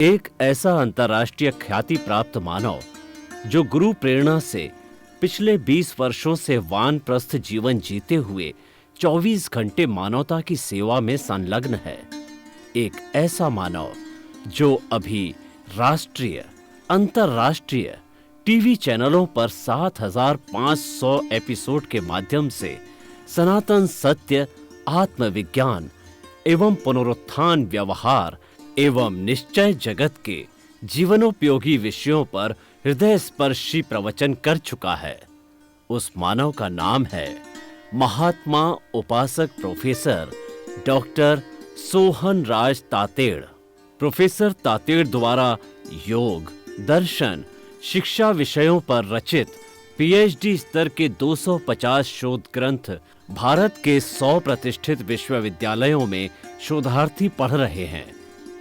एक ऐसा अंतर्राष्ट्रीय ख्याति प्राप्त मानव जो गुरु प्रेरणा से पिछले 20 वर्षों से वानप्रस्थ जीवन जीते हुए 24 घंटे मानवता की सेवा में संलग्न है। एक ऐसा मानव जो अभी राष्ट्रीय, अंतर्राष्ट्रीय टीवी चैनलों पर 7,500 एपिसोड के माध्यम से सनातन सत्य, आत्मविज्ञान एवं पुनरुत्थान व्यवहार एवं निश्चय जगत के जीवनोपयोगी विषयों पर हृदय स्पर्शी प्रवचन कर चुका है। उस मानव का नाम है महात्मा उपासक प्रोफेसर डॉक्टर सोहन राज तातेड़। प्रोफेसर तातेड़ द्वारा योग, दर्शन, शिक्षा विषयों पर रचित पीएचडी स्तर के 250 शोध ग्रंथ भारत के 100 प्रतिष्ठित विश्वविद्यालयों में शोधार्थी पढ़ रहे हैं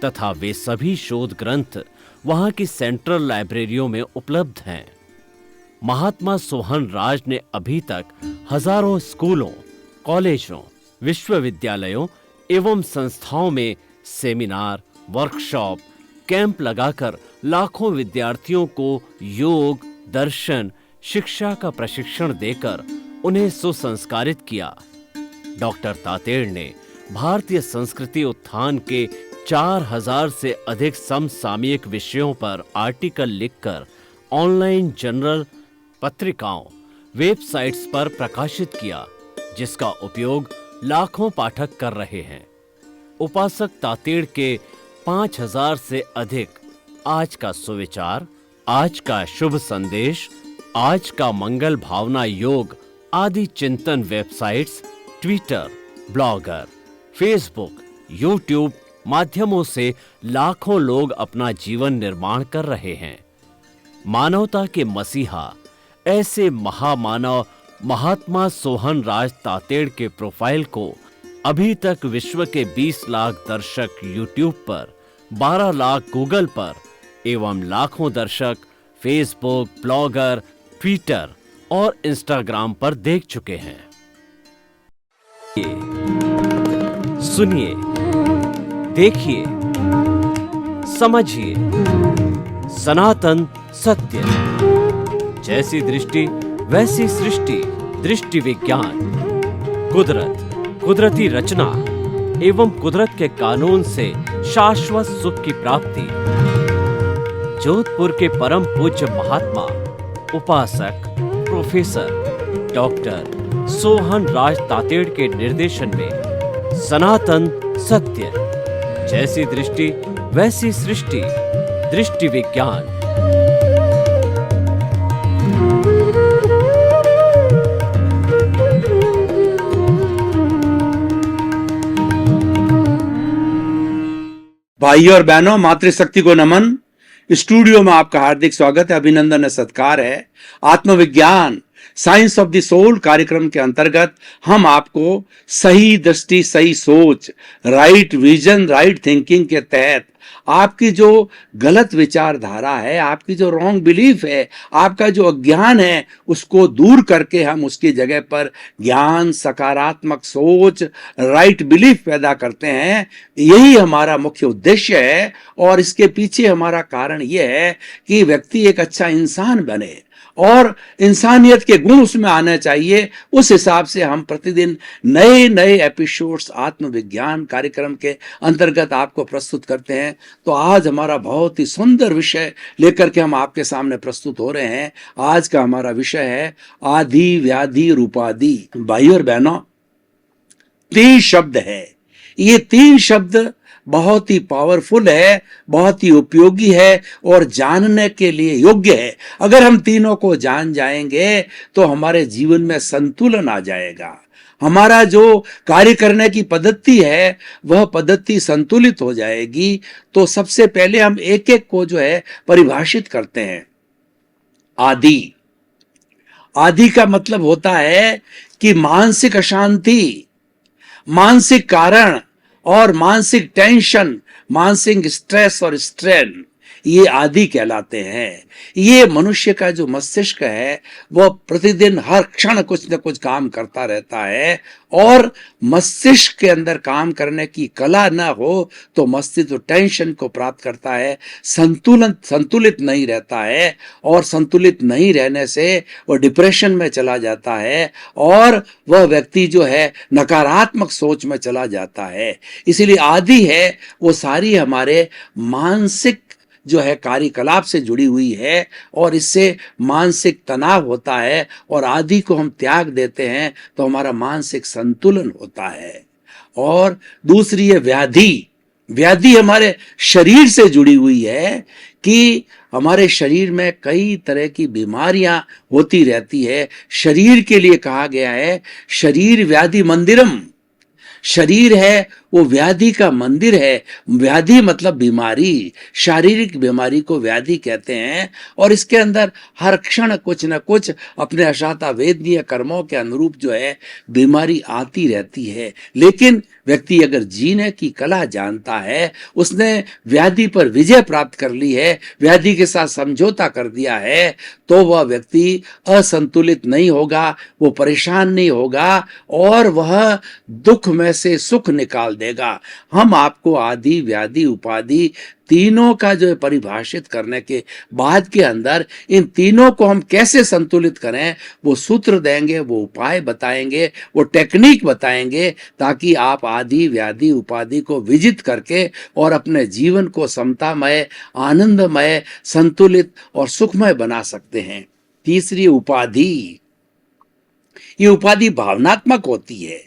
तथा वे सभी शोध ग्रंथ वहां की सेंट्रल लाइब्रेरियों में उपलब्ध हैं। महात्मा सोहन राज ने अभी तक हजारों स्कूलों, कॉलेजों, विश्वविद्यालयों एवं संस्थाओं में सेमिनार, वर्कशॉप, कैंप लगाकर लाखों विद्यार्थियों को योग, दर्शन, शिक्षा का प्रशिक्षण देकर उन्हें सुसंस्कारित किया। डॉक्टर तातेड़ ने भारतीय संस्कृति उत्थान के 4000 से अधिक समसामयिक विषयों पर आर्टिकल लिखकर ऑनलाइन जर्नल, पत्रिकाओं, वेबसाइट्स पर प्रकाशित किया, जिसका उपयोग लाखों पाठक कर रहे हैं। उपासक तातेड़ के 5000 से अधिक आज का सुविचार, आज का शुभ संदेश, आज का मंगल भावना योग आदि चिंतन websites, Twitter, blogger, Facebook, YouTube माध्यमों से लाखों लोग अपना जीवन निर्माण कर रहे हैं। मानवता के मसीहा ऐसे महामानव महात्मा सोहन राज तातेड़ के प्रोफाइल को अभी तक विश्व के 20 लाख दर्शक यूट्यूब पर, 12 लाख गूगल पर एवं लाखों दर्शक फेसबुक, ब्लॉगर, ट्विटर और इंस्टाग्राम पर देख चुके हैं। सुनिए, देखिए, समझिए सनातन सत्य। जैसी दृष्टि वैसी सृष्टि, दृष्टि विज्ञान, कुदरत, कुदरती रचना एवं कुदरत के कानून से शाश्वत सुख की प्राप्ति। जोधपुर के परम पूज्य महात्मा उपासक प्रोफेसर डॉक्टर सोहन राज तातेड़ के निर्देशन में सनातन सत्य, जैसी दृष्टि वैसी सृष्टि, दृष्टि विज्ञान। भाइयों और बहनों, मातृशक्ति को नमन। स्टूडियो में आपका हार्दिक स्वागत है, अभिनंदन है, सत्कार है। आत्मविज्ञान, साइंस ऑफ द सोल कार्यक्रम के अंतर्गत हम आपको सही दृष्टि, सही सोच, राइट विजन, राइट थिंकिंग के तहत आपकी जो गलत विचारधारा है, आपकी जो रॉन्ग बिलीफ है, आपका जो अज्ञान है, उसको दूर करके हम उसकी जगह पर ज्ञान, सकारात्मक सोच, राइट बिलीफ पैदा करते हैं। यही हमारा मुख्य उद्देश्य है और इसके पीछे हमारा कारण यह है कि व्यक्ति एक अच्छा इंसान बने और इंसानियत के गुण उसमें आने चाहिए। उस हिसाब से हम प्रतिदिन नए नए एपिसोड्स आत्मविज्ञान कार्यक्रम के अंतर्गत आपको प्रस्तुत करते हैं। तो आज हमारा बहुत ही सुंदर विषय लेकर के हम आपके सामने प्रस्तुत हो रहे हैं। आज का हमारा विषय है आदि, व्याधि, रूपादि। भाइयों और बहनों, 3 शब्द है। ये 3 शब्द बहुत ही पावरफुल है, बहुत ही उपयोगी है और जानने के लिए योग्य है। अगर हम तीनों को जान जाएंगे तो हमारे जीवन में संतुलन आ जाएगा। हमारा जो कार्य करने की पद्धति है वह पद्धति संतुलित हो जाएगी। तो सबसे पहले हम एक एक को जो है परिभाषित करते हैं। आदि, आदि का मतलब होता है कि मानसिक अशांति, मानसिक कारण और मानसिक टेंशन, मानसिक स्ट्रेस और स्ट्रेन, ये आदि कहलाते हैं। ये मनुष्य का जो मस्तिष्क है वह प्रतिदिन हर क्षण कुछ न कुछ काम करता रहता है, और मस्तिष्क के अंदर काम करने की कला न हो तो मस्तिष्क टेंशन को प्राप्त करता है, संतुलित नहीं रहता है, और संतुलित नहीं रहने से वह डिप्रेशन में चला जाता है, और वह व्यक्ति जो है नकारात्मक सोच में चला जाता है। इसीलिए आदि है वो सारी हमारे मानसिक जो है कार्यकलाप से जुड़ी हुई है, और इससे मानसिक तनाव होता है, और आदि को हम त्याग देते हैं तो हमारा मानसिक संतुलन होता है। और दूसरी है व्याधि। व्याधि हमारे शरीर से जुड़ी हुई है कि हमारे शरीर में कई तरह की बीमारियां होती रहती है। शरीर के लिए कहा गया है शरीर व्याधि मंदिरम। शरीर है वो व्याधि का मंदिर है। व्याधि मतलब बीमारी, शारीरिक बीमारी को व्याधि कहते हैं, और इसके अंदर हर क्षण कुछ न कुछ अपने अशाता वेदनीय कर्मों के अनुरूप जो है बीमारी आती रहती है। लेकिन व्यक्ति अगर जीने की कला जानता है, उसने व्याधि पर विजय प्राप्त कर ली है, व्याधि के साथ समझौता कर दिया है, तो वह व्यक्ति असंतुलित नहीं होगा, वो परेशान नहीं होगा, और वह दुख में से सुख निकाल देगा। हम आपको आदि व्याधि उपाधि तीनों का जो है परिभाषित करने के बाद के अंदर इन तीनों को हम कैसे संतुलित करें वो सूत्र देंगे, वो उपाय बताएंगे, वो टेक्निक बताएंगे, ताकि आप आदि व्याधि उपाधि को विजित करके और अपने जीवन को समतामय, आनंदमय, संतुलित और सुखमय बना सकते हैं। तीसरी उपाधि, ये उपाधि भावनात्मक होती है,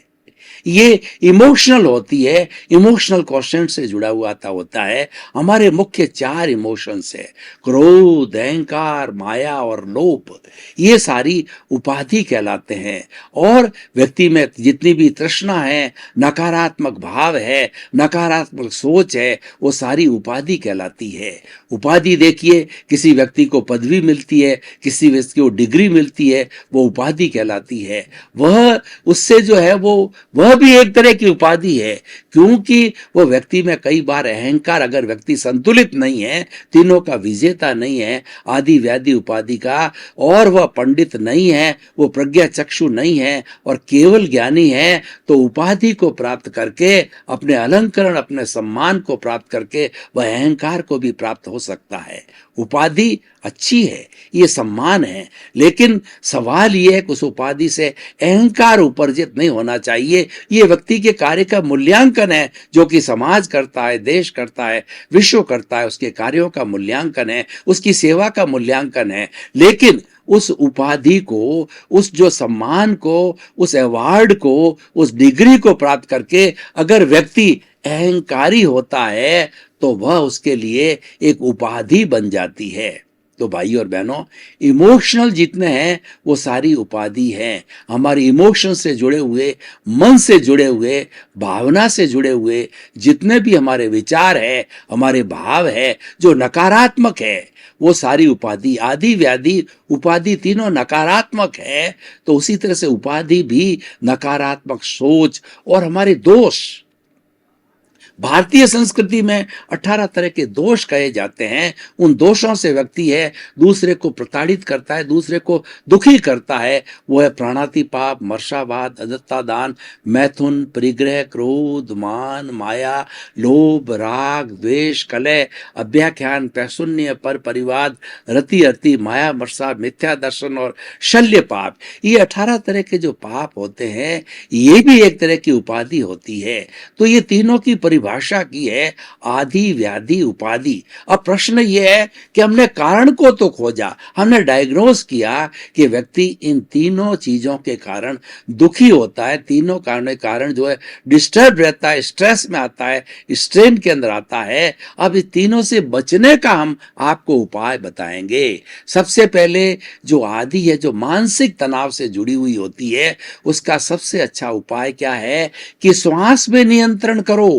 ये इमोशनल होती है, इमोशनल क्वेश्चन से जुड़ा हुआ होता है। हमारे मुख्य 4 इमोशंस है, क्रोध, अहंकार, माया और लोभ। ये सारी उपाधि कहलाते हैं। और व्यक्ति में जितनी भी तृष्णा है, नकारात्मक भाव है, नकारात्मक सोच है, वो सारी उपाधि कहलाती है। उपाधि देखिए, किसी व्यक्ति को पदवी मिलती है, किसी व्यक्ति को डिग्री मिलती है, वो उपाधि कहलाती है। वह उससे जो है वह भी एक तरह की उपाधि है, क्योंकि वो व्यक्ति में कई बार अहंकार, अगर व्यक्ति संतुलित नहीं है, तीनों का विजेता नहीं है, आदि व्याधि उपाधि का, और वह पंडित नहीं है, वो प्रज्ञा चक्षु नहीं है और केवल ज्ञानी है, तो उपाधि को प्राप्त करके, अपने अलंकरण, अपने सम्मान को प्राप्त करके वह अहंकार को भी प्राप्त हो सकता है। उपाधि अच्छी है, ये सम्मान है, लेकिन सवाल ये है कि उस उपाधि से अहंकार उपर्जित नहीं होना चाहिए। ये व्यक्ति के कार्य का मूल्यांकन है, जो कि समाज करता है, देश करता है, विश्व करता है, उसके कार्यों का मूल्यांकन है, उसकी सेवा का मूल्यांकन है। लेकिन उस उपाधि को, उस जो सम्मान को, उस अवार्ड को, उस डिग्री को प्राप्त करके अगर व्यक्ति अहंकारी होता है, तो वह उसके लिए एक उपाधि बन जाती है। तो भाई और बहनों, इमोशनल जितने हैं वो सारी उपाधि हैं। हमारे इमोशन से जुड़े हुए, मन से जुड़े हुए, भावना से जुड़े हुए जितने भी हमारे विचार है, हमारे भाव है, जो नकारात्मक है, वो सारी उपाधि, आदि व्याधि उपाधि तीनों नकारात्मक है। तो उसी तरह से उपाधि भी नकारात्मक सोच और हमारे दोष। भारतीय संस्कृति में 18 तरह के दोष कहे जाते हैं। उन दोषों से व्यक्ति है दूसरे को प्रताड़ित करता है, दूसरे को दुखी करता है। वो है प्राणातिपात, मर्शावाद, अदत्तादान, मैथुन, परिग्रह, क्रोध, मान, माया, लोभ, राग, द्वेष, कलह, अभ्याख्यान, पैशून्य, पर परिवाद, रति अति, माया, मर्षा, मिथ्या दर्शन और शल्य पाप। ये 18 तरह के जो पाप होते हैं, ये भी एक तरह की उपाधि होती है। तो ये तीनों की परिभाषा की है आदि व्याधि उपाधि। अब प्रश्न ये है कि हमने कारण को तो खोजा, हमने डायग्नोज किया कि व्यक्ति इन तीनों चीजों के कारण दुखी होता है, तीनों कारण जो है डिस्टर्ब रहता है, स्ट्रेस में आता है, स्ट्रेन के अंदर आता है। अब इस तीनों से बचने का हम आपको उपाय बताएंगे। सबसे पहले जो आदि है, जो मानसिक तनाव से जुड़ी हुई होती है, उसका सबसे अच्छा उपाय क्या है कि श्वास में नियंत्रण करो।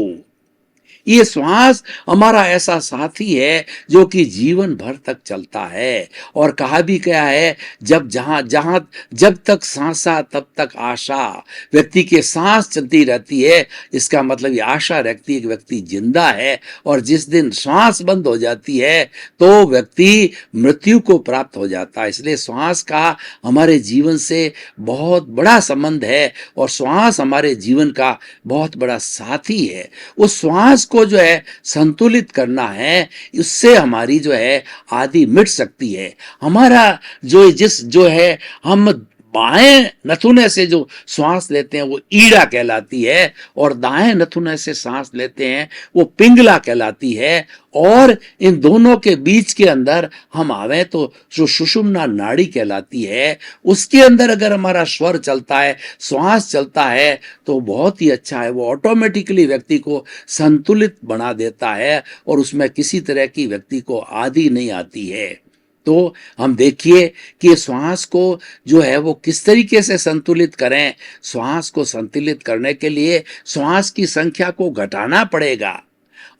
ये श्वास हमारा ऐसा साथी है जो कि जीवन भर तक चलता है। और कहा भी गया है, जब जहां जहां जब तक सांसा तब तक आशा। व्यक्ति के सांस चलती रहती है, इसका मतलब ये आशा रखती है कि व्यक्ति जिंदा है। और जिस दिन श्वास बंद हो जाती है तो व्यक्ति मृत्यु को प्राप्त हो जाता है। इसलिए श्वास का हमारे जीवन से बहुत बड़ा संबंध है और श्वास हमारे जीवन का बहुत बड़ा साथी है। उस श्वास को जो है संतुलित करना है, उससे हमारी जो है आदि मिट सकती है। हमारा जो है हम बाएं नथुने से जो श्वास लेते हैं वो ईड़ा कहलाती है, और दाएं नथुने से सांस लेते हैं वो पिंगला कहलाती है। और इन दोनों के बीच के अंदर हम आवे तो जो सुषुम्ना नाड़ी कहलाती है, उसके अंदर अगर हमारा स्वर चलता है, श्वास चलता है, तो बहुत ही अच्छा है। वो ऑटोमेटिकली व्यक्ति को संतुलित बना देता है और उसमें किसी तरह की व्यक्ति को आदि नहीं आती है। तो हम देखिए कि श्वास को जो है वो किस तरीके से संतुलित करें। श्वास को संतुलित करने के लिए श्वास की संख्या को घटाना पड़ेगा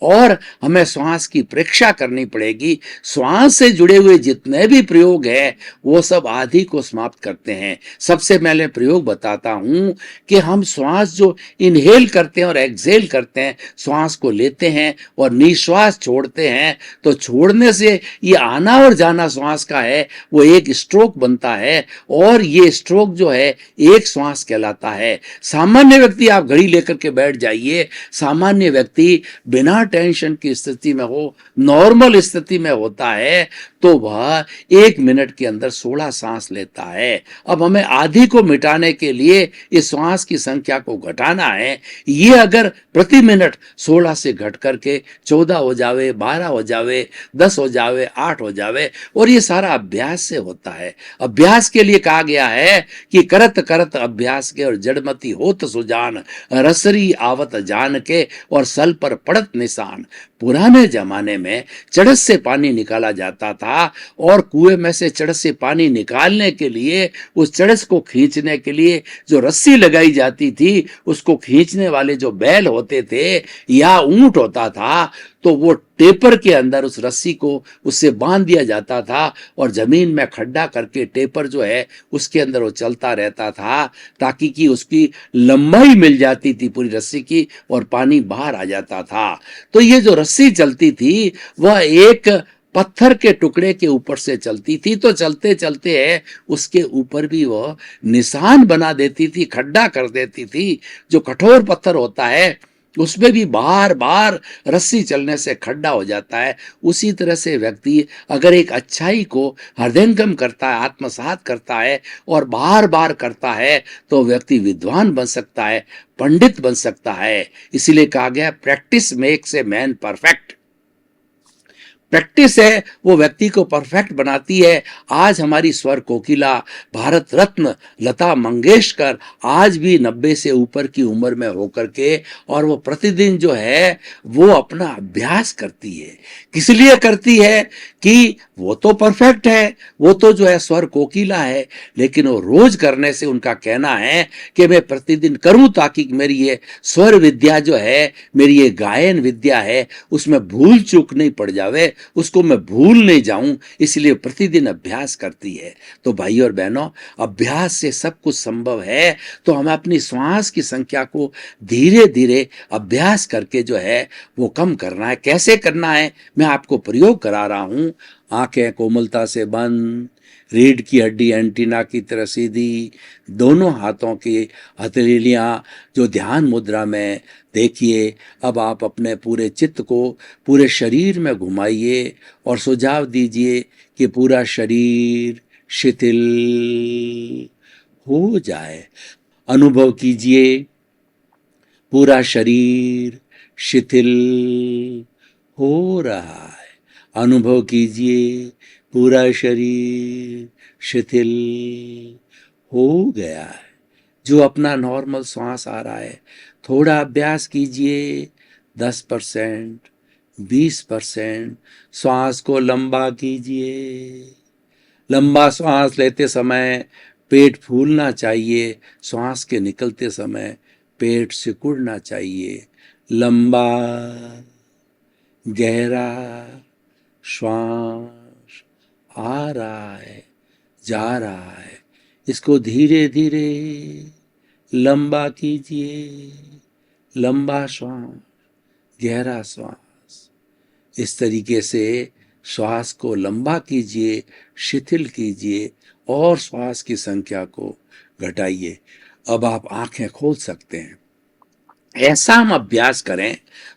और हमें श्वास की परीक्षा करनी पड़ेगी। श्वास से जुड़े हुए जितने भी प्रयोग हैं वो सब आदि को समाप्त करते हैं। सबसे पहले प्रयोग बताता हूं कि हम श्वास जो इनहेल करते हैं और एक्सहेल करते हैं, श्वास को लेते हैं और निश्वास छोड़ते हैं, तो छोड़ने से ये आना और जाना श्वास का है वो एक स्ट्रोक बनता है और ये स्ट्रोक जो है एक श्वास कहलाता है। सामान्य व्यक्ति, आप घड़ी लेकर के बैठ जाइए, सामान्य व्यक्ति बिना टेंशन की स्थिति में हो, नॉर्मल स्थिति में होता है, तो वह 1 मिनट के अंदर 16 सांस लेता है। अब हमें आधी को मिटाने के लिए इस श्वास की संख्या को घटाना है। ये अगर प्रति मिनट 16 से घट करके 14 हो जावे, 12 हो जावे, 10 हो जावे, 8 हो जावे, और ये सारा अभ्यास से होता है। अभ्यास के लिए कहा गया है कि करत करत अभ्यास के और जड़मती होत सुजान, रसरी आवत जान के और सल पर पड़त निशान। पुराने जमाने में चड़स से पानी निकाला जाता था और कुएं में से चड़स से पानी निकालने के लिए उस चड़स को खींचने के लिए जो रस्सी लगाई जाती थी, उसको खींचने वाले जो बैल होते थे या ऊंट होता था, तो वो टेपर के अंदर उस रस्सी को उससे बांध दिया जाता था और जमीन में खड्डा करके टेपर जो है उसके अंदर वो चलता रहता था, ताकि कि उसकी लंबाई मिल जाती थी पूरी रस्सी की और पानी बाहर आ जाता था। तो ये जो रस्सी चलती थी वह एक पत्थर के टुकड़े के ऊपर से चलती थी, तो चलते चलते है उसके ऊपर भी वह निशान बना देती थी, खड्डा कर देती थी। जो कठोर पत्थर होता है उसमें भी बार बार रस्सी चलने से खड्डा हो जाता है। उसी तरह से व्यक्ति अगर एक अच्छाई को हृदयंगम करता है, आत्मसात करता है और बार बार करता है, तो व्यक्ति विद्वान बन सकता है, पंडित बन सकता है। इसीलिए कहा गया practice makes a man perfect. Practice है वो व्यक्ति को परफेक्ट बनाती है। आज हमारी स्वर कोकिला, भारत रत्न लता मंगेशकर आज भी 90 से ऊपर की उम्र में होकर के, और वो प्रतिदिन जो है वो अपना अभ्यास करती है। किस लिए करती है कि वो तो परफेक्ट है, वो तो जो है स्वर कोकिला है, लेकिन वो रोज करने से उनका कहना है कि मैं प्रतिदिन करूं ताकि मेरी ये स्वर विद्या जो है, मेरी ये गायन विद्या है, उसमें भूल चूक नहीं पड़ जावे, उसको मैं भूल नहीं जाऊं, इसलिए प्रतिदिन अभ्यास करती है। तो भाई और बहनों, अभ्यास से सब कुछ संभव है। तो हमें अपनी श्वास की संख्या को धीरे धीरे अभ्यास करके जो है वो कम करना है। कैसे करना है मैं आपको प्रयोग करा रहा हूं। आंखें कोमलता से बंद, रीढ़ की हड्डी एंटीना की तरह सीधी, दोनों हाथों की हथेलियां जो ध्यान मुद्रा में। देखिए, अब आप अपने पूरे चित्त को पूरे शरीर में घुमाइए और सुझाव दीजिए कि पूरा शरीर शिथिल हो जाए। अनुभव कीजिए पूरा शरीर शिथिल हो रहा है। अनुभव कीजिए पूरा शरीर शिथिल हो गया है। जो अपना नॉर्मल श्वास आ रहा है, थोड़ा अभ्यास कीजिए। 10%, 20% श्वास को लंबा कीजिए। लंबा श्वास लेते समय पेट फूलना चाहिए, श्वास के निकलते समय पेट सिकुड़ना चाहिए। लंबा गहरा श्वास आ रहा है, जा रहा है, इसको धीरे धीरे लंबा कीजिए। लंबा श्वास, गहरा श्वास, इस तरीके से श्वास को लंबा कीजिए, शिथिल कीजिए और श्वास की संख्या को घटाइए। अब आप आंखें खोल सकते हैं। ऐसा हम अभ्यास करें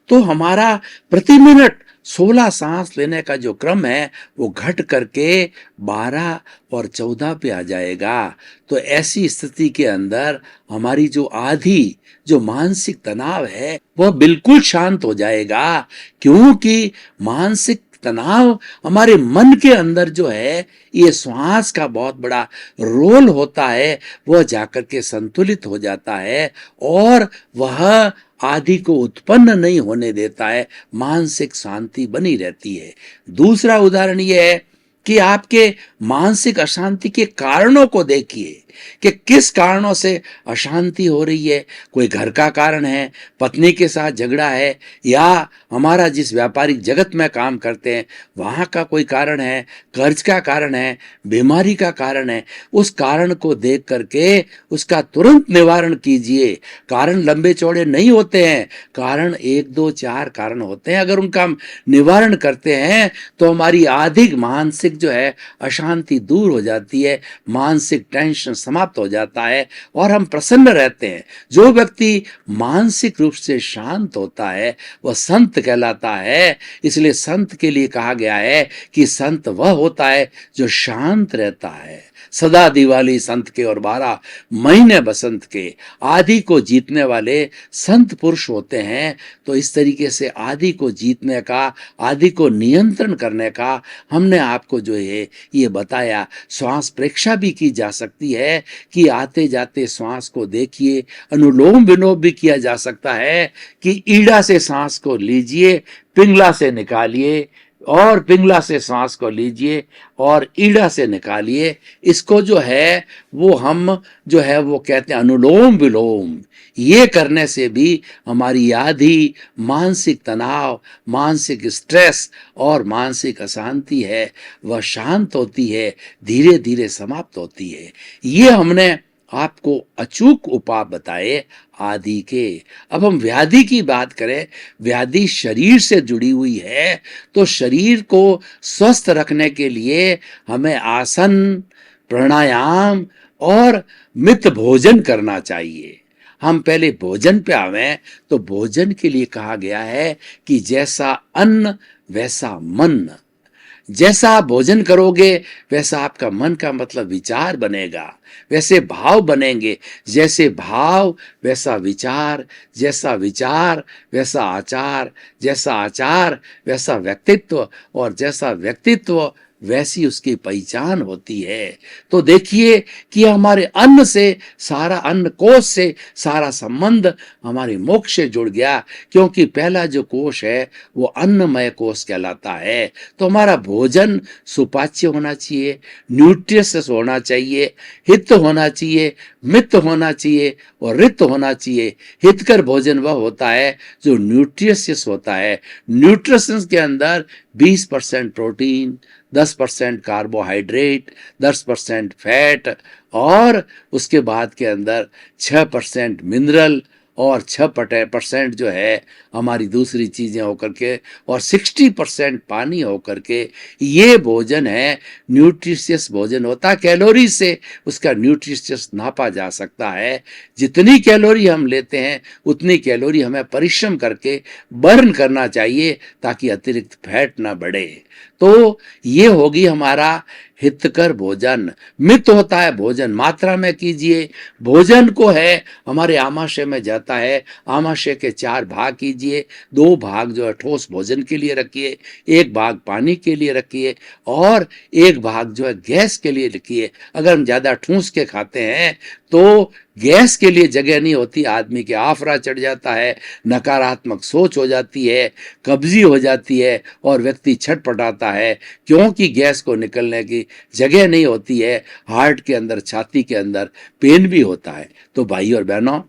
तो हमारा प्रति मिनट 16 सांस लेने का जो क्रम है वो घट करके 12 और 14 पे आ जाएगा। तो ऐसी स्थिति के अंदर हमारी जो मानसिक तनाव है वह बिल्कुल शांत हो जाएगा, क्योंकि मानसिक तनाव हमारे मन के अंदर जो है ये श्वास का बहुत बड़ा रोल होता है, वह जाकर के संतुलित हो जाता है और वह आदि को उत्पन्न नहीं होने देता है, मानसिक शांति बनी रहती है। दूसरा उदाहरण यह है कि आपके मानसिक अशांति के कारणों को देखिए कि किस कारणों से अशांति हो रही है। कोई घर का कारण है, पत्नी के साथ झगड़ा है, या हमारा जिस व्यापारिक जगत में काम करते हैं वहां का कोई कारण है, कर्ज का कारण है, बीमारी का कारण है। उस कारण को देख करके उसका तुरंत निवारण कीजिए। कारण लंबे चौड़े नहीं होते हैं, कारण 1 2 4 कारण होते हैं। अगर उनका हम निवारण करते हैं तो हमारी अधिक मानसिक जो है अशांति दूर हो जाती है, मानसिक टेंशन समाप्त हो जाता है और हम प्रसन्न रहते हैं। जो व्यक्ति मानसिक रूप से शांत होता है वह संत कहलाता है। इसलिए संत के लिए कहा गया है कि संत वह होता है जो शांत रहता है। सदा दिवाली संत के और 12 महीने बसंत के, आदि को जीतने वाले संत पुरुष होते हैं। तो इस तरीके से आदि को जीतने का, आदि को नियंत्रण करने का हमने आपको जो है ये बताया। श्वास परीक्षा भी की जा सकती है कि आते जाते श्वास को देखिए। अनुलोम विलोम भी किया जा सकता है कि ईड़ा से सांस को लीजिए, पिंगला से निकालिए, और पिंगला से सांस को लीजिए और ईड़ा से निकालिए। इसको जो है वो हम जो है वो कहते हैं अनुलोम विलोम। ये करने से भी हमारी आदि मानसिक तनाव, मानसिक स्ट्रेस और मानसिक अशांति है वह शांत होती है, धीरे धीरे समाप्त होती है। ये हमने आपको अचूक उपाय बताए आदि के। अब हम व्याधि की बात करें। व्याधि शरीर से जुड़ी हुई है, तो शरीर को स्वस्थ रखने के लिए हमें आसन, प्राणायाम और मित भोजन करना चाहिए। हम पहले भोजन पे आवें तो भोजन के लिए कहा गया है कि जैसा अन्न वैसा मन। जैसा आप भोजन करोगे वैसा आपका मन का मतलब विचार बनेगा, वैसे भाव बनेंगे। जैसे भाव वैसा विचार, जैसा विचार वैसा आचार, जैसा आचार वैसा व्यक्तित्व, और जैसा व्यक्तित्व वैसी उसकी पहचान होती है। तो देखिए कि हमारे अन्न से, सारा अन्न कोश से सारा संबंध हमारे मोक्ष से जुड़ गया, क्योंकि पहला जो कोश है वो अन्नमय कोश कहलाता है। तो हमारा भोजन सुपाच्य होना चाहिए, न्यूट्रियस होना चाहिए, हित होना चाहिए, मित होना चाहिए और रित होना चाहिए। हितकर भोजन वह होता है जो न्यूट्रियस होता है। न्यूट्रिशंस के अंदर 20% प्रोटीन, 10% कार्बोहाइड्रेट, 10% फैट और उसके बाद के अंदर 6% मिनरल और 6% जो है हमारी दूसरी चीजें होकर के, और 60% पानी होकर के ये भोजन है न्यूट्रिशियस भोजन होता है। कैलोरी से उसका न्यूट्रिशियस नापा जा सकता है। जितनी कैलोरी हम लेते हैं उतनी कैलोरी हमें परिश्रम करके बर्न करना चाहिए ताकि अतिरिक्त फैट ना बढ़े। तो ये होगी हमारा हितकर भोजन। मित होता है भोजन मात्रा में कीजिए। भोजन को है हमारे आमाशय में जाता है, आमाशय के 4 भाग कीजिए। 2 भाग जो है ठोस भोजन के लिए रखिए, 1 भाग पानी के लिए रखिए और 1 भाग जो है गैस के लिए रखिए। अगर हम ज्यादा ठूस के खाते हैं तो गैस के लिए जगह नहीं होती, आदमी के आफरा चढ़ जाता है, नकारात्मक सोच हो जाती है, कब्जी हो जाती है और व्यक्ति छटपटाता है, क्योंकि गैस को निकलने की जगह नहीं होती है। हार्ट के अंदर, छाती के अंदर पेन भी होता है। तो भाई और बहनों,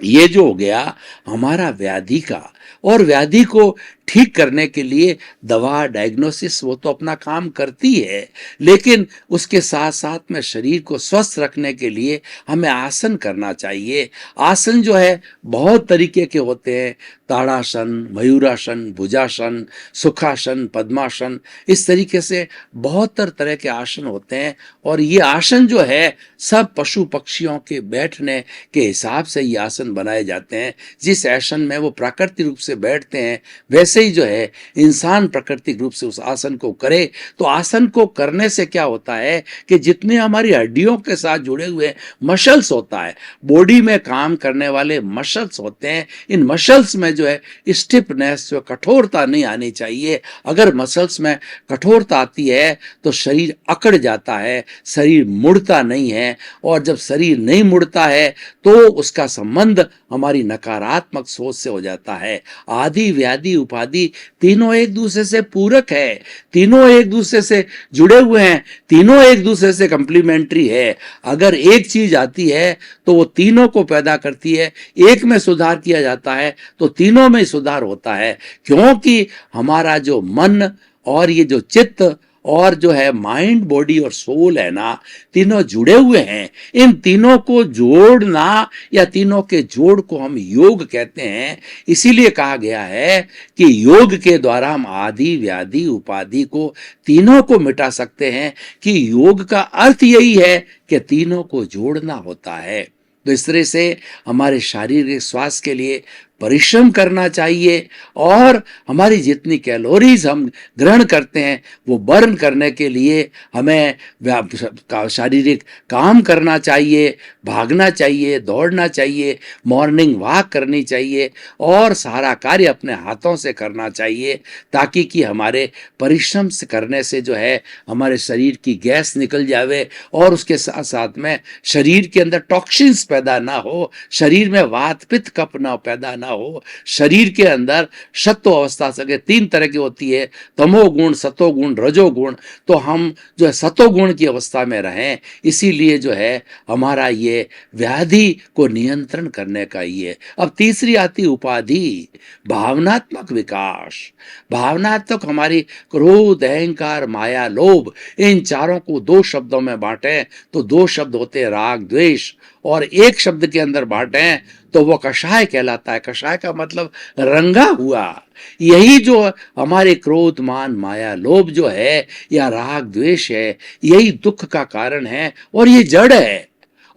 ये जो हो गया हमारा व्याधि का, और व्याधि को ठीक करने के लिए दवा, डायग्नोसिस वो तो अपना काम करती है, लेकिन उसके साथ साथ में शरीर को स्वस्थ रखने के लिए हमें आसन करना चाहिए। आसन जो है बहुत तरीके के होते हैं, ताड़ासन, मयूरासन, भुजासन, सुखासन, पद्मासन, इस तरीके से बहुत तरह के आसन होते हैं। और ये आसन जो है सब पशु पक्षियों के बैठने के हिसाब से ये आसन बनाए जाते हैं। जिस आसन में वो प्राकृतिक रूप से बैठते हैं, वैसे ही जो है इंसान प्राकृतिक रूप से उस आसन को करे। तो आसन को करने से क्या होता है कि जितने हमारी हड्डियों के साथ जुड़े हुए मसल्स होता है, बॉडी में काम करने वाले मसल्स होते हैं, इन मसल्स में जो है स्टिफनेस, जो कठोरता नहीं आनी चाहिए। अगर मसल्स में कठोरता आती है तो शरीर अकड़ जाता है, शरीर मुड़ता नहीं है। और जब शरीर नहीं मुड़ता है तो उसका संबंध हमारी नकारात्मक सोच से हो जाता है। आदि, व्याधि, उपाधि तीनों एक दूसरे से पूरक है, तीनों एक दूसरे से जुड़े हुए हैं, तीनों एक दूसरे से कंप्लीमेंट्री है। अगर एक चीज आती है तो वो तीनों को पैदा करती है। एक में सुधार किया जाता है तो तीनों में सुधार होता है, क्योंकि हमारा जो मन और ये जो चित्त और जो है माइंड, बॉडी और सोल है ना, तीनों जुड़े हुए हैं। इन तीनों को जोड़ना या तीनों के जोड़ को हम योग कहते हैं। इसीलिए कहा गया है कि योग के द्वारा हम आदि, व्याधि, उपाधि को तीनों को मिटा सकते हैं। कि योग का अर्थ यही है कि तीनों को जोड़ना होता है। तो इस तरह से हमारे शारीरिक स्वास्थ्य के लिए परिश्रम करना चाहिए और हमारी जितनी कैलोरीज हम ग्रहण करते हैं वो बर्न करने के लिए हमें शारीरिक काम करना चाहिए, भागना चाहिए, दौड़ना चाहिए, मॉर्निंग वॉक करनी चाहिए और सारा कार्य अपने हाथों से करना चाहिए, ताकि कि हमारे परिश्रम से करने से जो है हमारे शरीर की गैस निकल जावे और उसके साथ साथ में शरीर के अंदर टॉक्सिन्स पैदा ना हो, शरीर में वात, पित्त, कफ ना पैदा ना हो। शरीर के अंदर सत्व अवस्था से तीन तरह की होती है, तमोगुण, सतोगुण, रजोगुण। तो हम जो है सतोगुण की अवस्था में रहें, इसीलिए जो है हमारा ये व्याधि को नियंत्रण करने का ये। अब तीसरी आती उपाधि, भावनात्मक विकास। भावनात्मक हमारी क्रोध, अहंकार, माया, लोभ, इन चारों को दो शब्दों में बांटे तो दो शब्द होते राग, द्वेष, और एक शब्द के अंदर बांटे तो वो कषाय कहलाता है। कषाय का मतलब रंगा हुआ। यही जो हमारे क्रोध, मान, माया, लोभ जो है या राग, द्वेष है, यही दुख का कारण है और ये जड़ है।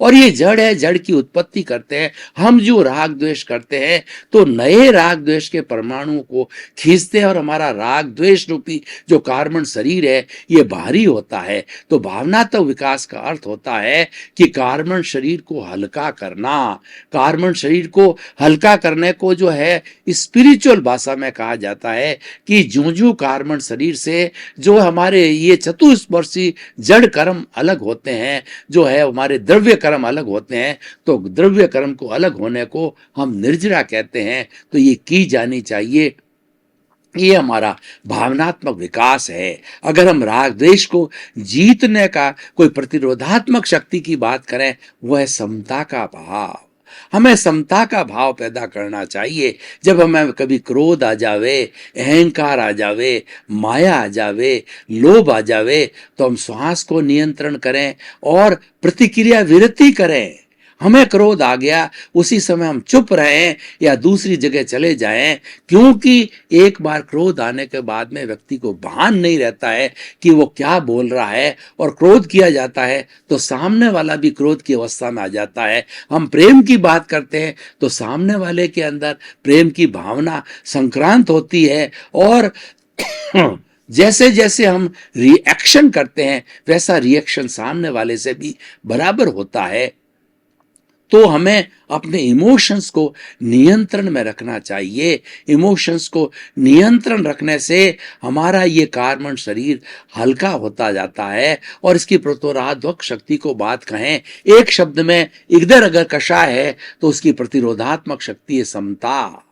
और ये जड़ है, जड़ की उत्पत्ति करते हैं हम। जो राग द्वेष करते हैं तो नए राग द्वेष के परमाणुओं को खींचते हैं और हमारा राग द्वेष रूपी जो कार्बन शरीर है ये भारी होता है। तो भावनात्मक विकास का अर्थ होता है कि कार्बन शरीर को हल्का करना। कार्बन शरीर को हल्का करने को जो है स्पिरिचुअल भाषा में कहा जाता है कि जो कार्बन शरीर से जो हमारे ये चतुष्पर्शी जड़ कर्म अलग होते हैं, जो है हमारे द्रव्य कर्म अलग होते हैं, तो द्रव्य कर्म को अलग होने को हम निर्जरा कहते हैं। तो ये की जानी चाहिए। ये हमारा भावनात्मक विकास है। अगर हम राग द्वेष को जीतने का कोई प्रतिरोधात्मक शक्ति की बात करें, वह है समता का भाव। हमें समता का भाव पैदा करना चाहिए। जब हमें कभी क्रोध आ जावे, अहंकार आ जावे, माया आ जावे, लोभ आ जावे, तो हम श्वास को नियंत्रण करें और प्रतिक्रिया विरति करें। हमें क्रोध आ गया, उसी समय हम चुप रहें या दूसरी जगह चले जाएं, क्योंकि एक बार क्रोध आने के बाद में व्यक्ति को भान नहीं रहता है कि वो क्या बोल रहा है। और क्रोध किया जाता है तो सामने वाला भी क्रोध की अवस्था में आ जाता है। हम प्रेम की बात करते हैं तो सामने वाले के अंदर प्रेम की भावना संक्रांत होती है और जैसे जैसे हम रिएक्शन करते हैं वैसा रिएक्शन सामने वाले से भी बराबर होता है। तो हमें अपने इमोशंस को नियंत्रण में रखना चाहिए। इमोशंस को नियंत्रण रखने से हमारा ये कार्बन शरीर हल्का होता जाता है। और इसकी प्रतिरोधात्मक शक्ति को बात कहें एक शब्द में, इधर अगर कषाय है तो उसकी प्रतिरोधात्मक शक्ति है समता।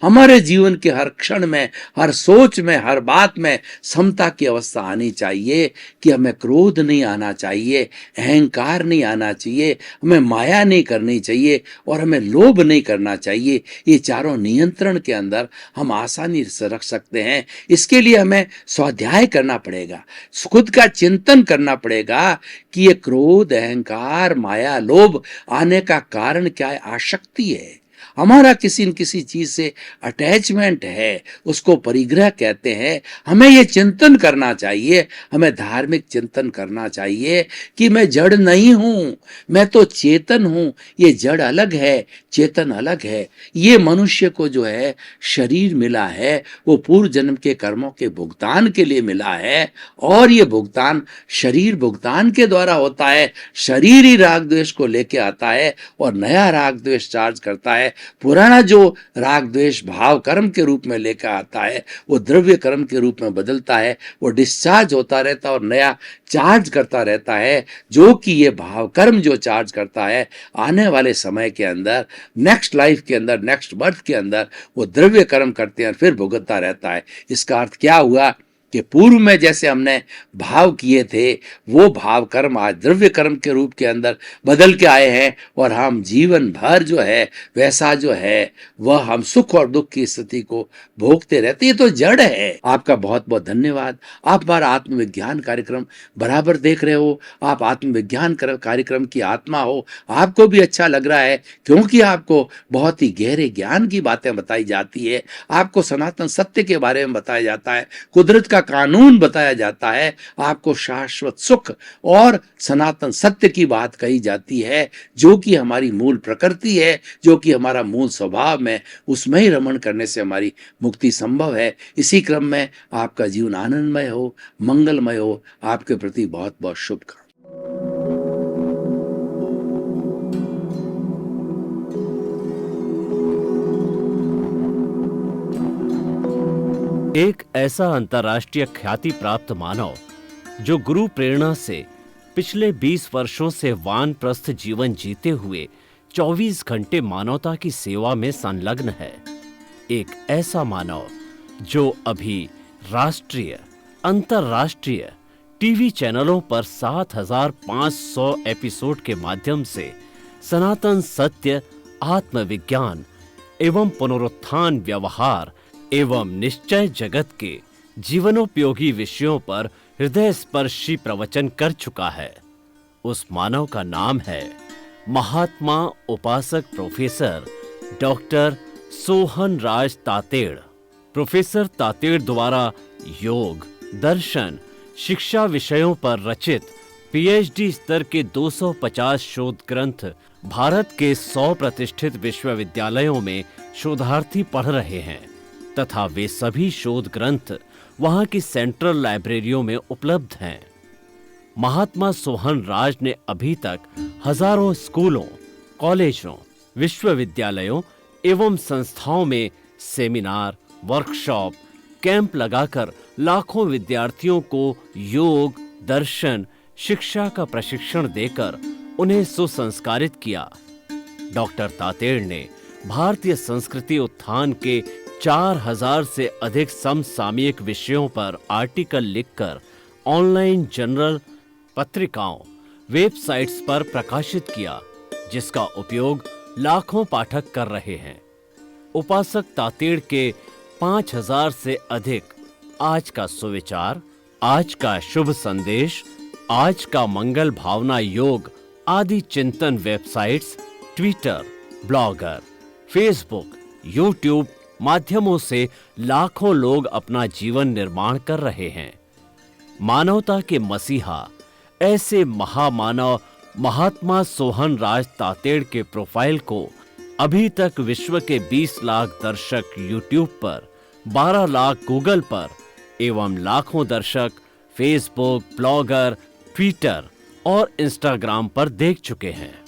हमारे जीवन के हर क्षण में, हर सोच में, हर बात में समता की अवस्था आनी चाहिए कि हमें क्रोध नहीं आना चाहिए, अहंकार नहीं आना चाहिए, हमें माया नहीं करनी चाहिए और हमें लोभ नहीं करना चाहिए। ये चारों नियंत्रण के अंदर हम आसानी से रख सकते हैं। इसके लिए हमें स्वाध्याय करना पड़ेगा, खुद का चिंतन करना पड़ेगा कि ये क्रोध, अहंकार, माया, लोभ आने का कारण क्या है? आसक्ति है, हमारा किसी न किसी चीज से अटैचमेंट है, उसको परिग्रह कहते हैं। हमें ये चिंतन करना चाहिए, हमें धार्मिक चिंतन करना चाहिए कि मैं जड़ नहीं हूं, मैं तो चेतन हूं। ये जड़ अलग है, चेतन अलग है। ये मनुष्य को जो है शरीर मिला है, वो पूर्व जन्म के कर्मों के भुगतान के लिए मिला है और ये भुगतान शरीर भुगतान के द्वारा होता है। शरीर ही राग द्वेष को लेके आता है और नया राग द्वेष चार्ज करता है। पुराना जो राग द्वेष भाव कर्म के रूप में लेकर आता है वो द्रव्य कर्म के रूप में बदलता है, वो डिस्चार्ज होता रहता है और नया चार्ज करता रहता है, जो कि ये भाव कर्म जो चार्ज करता है आने वाले समय के अंदर, नेक्स्ट लाइफ के अंदर, नेक्स्ट बर्थ के अंदर वो द्रव्य कर्म करते हैं और फिर भुगतता रहता है। इसका अर्थ क्या हुआ कि पूर्व में जैसे हमने भाव किए थे वो भाव कर्म आज द्रव्य कर्म के रूप के अंदर बदल के आए हैं और हम जीवन भर जो है वैसा जो है वह हम सुख और दुख की स्थिति को भोगते रहते। ये तो जड़ है। आपका बहुत बहुत धन्यवाद। आप हमारा आत्मविज्ञान कार्यक्रम बराबर देख रहे हो। आप आत्मविज्ञान कार्यक्रम की आत्मा हो, आपको भी अच्छा लग रहा है क्योंकि आपको बहुत ही गहरे ज्ञान की बातें बताई जाती है, आपको सनातन सत्य के बारे में बताया जाता है, कुदरत का कानून बताया जाता है, आपको शाश्वत सुख और सनातन सत्य की बात कही जाती है जो कि हमारी मूल प्रकृति है, जो कि हमारा मूल स्वभाव में, उसमें ही रमण करने से हमारी मुक्ति संभव है। इसी क्रम में आपका जीवन आनंदमय हो, मंगलमय हो। आपके प्रति बहुत बहुत शुभकामनाएं। एक ऐसा अंतर्राष्ट्रीय ख्याति प्राप्त मानव जो गुरु प्रेरणा से पिछले 20 वर्षों से वानप्रस्थ जीवन जीते हुए 24 घंटे मानवता की सेवा में संलग्न है। एक ऐसा मानव जो अभी राष्ट्रीय, अंतर्राष्ट्रीय टीवी चैनलों पर 7,500 एपिसोड के माध्यम से सनातन सत्य, आत्मविज्ञान एवं पुनरुत्थान, व्यवहार एवं निश्चय जगत के जीवनोपयोगी विषयों पर हृदय स्पर्शी प्रवचन कर चुका है। उस मानव का नाम है महात्मा उपासक प्रोफेसर डॉक्टर सोहन राज तातेड़। प्रोफेसर तातेड़ द्वारा योग, दर्शन, शिक्षा विषयों पर रचित पीएचडी स्तर के 250 शोध ग्रंथ भारत के 100 प्रतिष्ठित विश्वविद्यालयों में शोधार्थी पढ़ रहे हैं तथा वे सभी शोध ग्रंथ वहां की सेंट्रल लाइब्रेरियों में उपलब्ध हैं। महात्मा सोहन राज ने अभी तक हजारों स्कूलों, कॉलेजों, विश्वविद्यालयों एवं संस्थाओं में सेमिनार, वर्कशॉप, कैंप लगाकर लाखों विद्यार्थियों को योग, दर्शन, शिक्षा का प्रशिक्षण देकर उन्हें सुसंस्कारित किया। डॉक्टर तातेड़ ने भारतीय संस्कृति उत्थान के 4000 से अधिक समसामयिक विषयों पर आर्टिकल लिखकर ऑनलाइन जर्नल, पत्रिकाओं, वेबसाइट्स पर प्रकाशित किया, जिसका उपयोग लाखों पाठक कर रहे हैं। उपासक तातेड़ के 5000 से अधिक आज का सुविचार, आज का शुभ संदेश, आज का मंगल भावना योग आदि चिंतन websites, Twitter, blogger, Facebook, YouTube माध्यमों से लाखों लोग अपना जीवन निर्माण कर रहे हैं। मानवता के मसीहा ऐसे महामानव महात्मा सोहन राज तातेड़ के प्रोफाइल को अभी तक विश्व के 20 लाख दर्शक यूट्यूब पर, 12 लाख गूगल पर एवं लाखों दर्शक फेसबुक, ब्लॉगर, ट्विटर और इंस्टाग्राम पर देख चुके हैं।